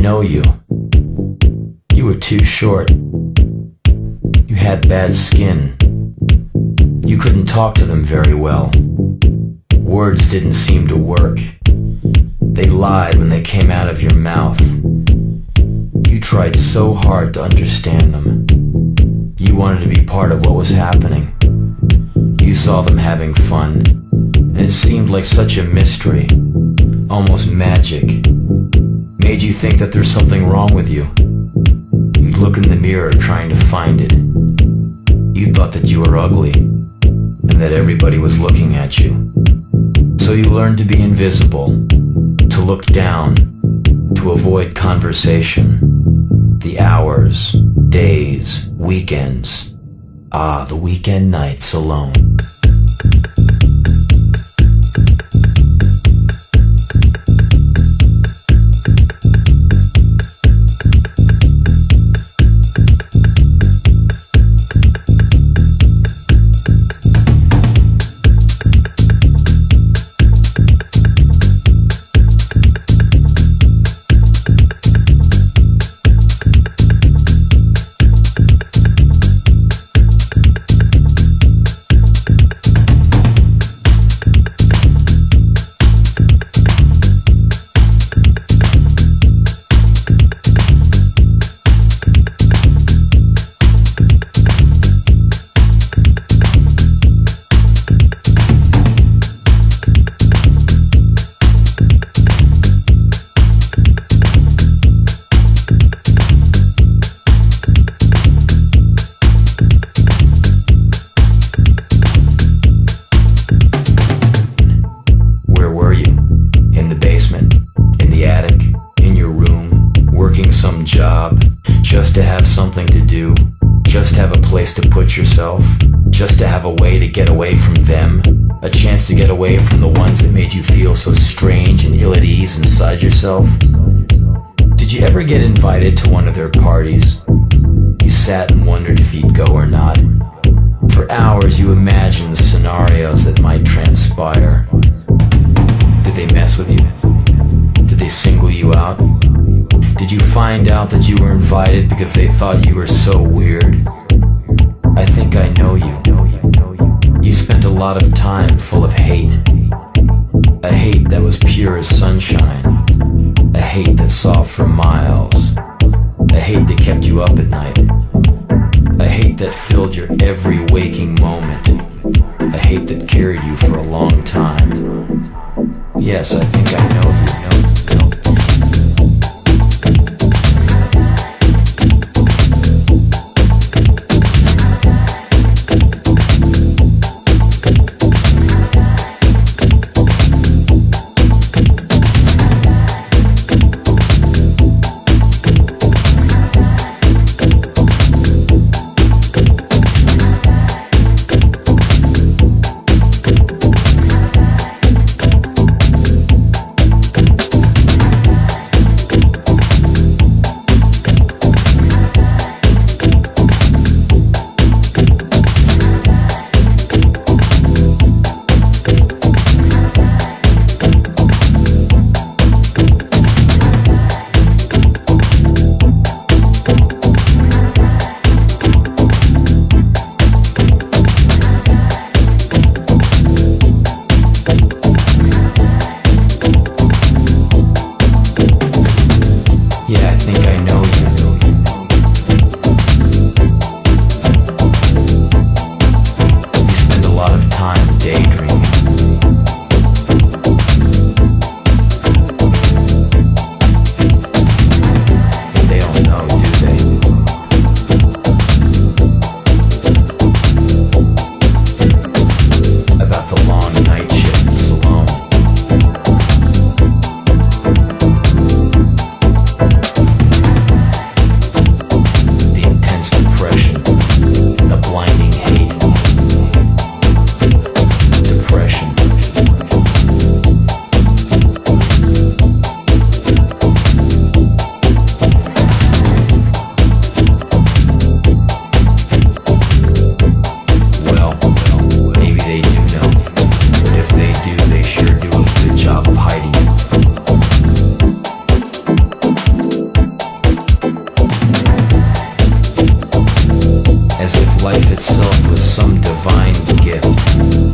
know you. You were too short. You had bad skin. You couldn't talk to them very well. Words didn't seem to work. They lied when they came out of your mouth. You tried so hard to understand them. You wanted to be part of what was happening. You saw them having fun, and it seemed like such a mystery, almost magic. Made you think that there's something wrong with you. You'd look in the mirror trying to find it. You thought that you were ugly, and that everybody was looking at you. So you learned to be invisible, to look down, to avoid conversation. The hours, days, weekends. Ah, the weekend nights alone. Just to have something to do, just to have a place to put yourself, just to have a way to get away from them, a chance to get away from the ones that made you feel so strange and ill at ease inside yourself. Did you ever get invited to one of their parties? You sat and wondered if you'd go or not. For hours you imagined the scenarios that might transpire. Did they mess with you? Did they single you out? Did you find out that you were invited because they thought you were so weird? I think I know you. You spent a lot of time full of hate. A hate that was pure as sunshine. A hate that saw for miles. A hate that kept you up at night. A hate that filled your every waking moment. A hate that carried you for a long time. Yes, I think I know you. as if life itself was some divine gift.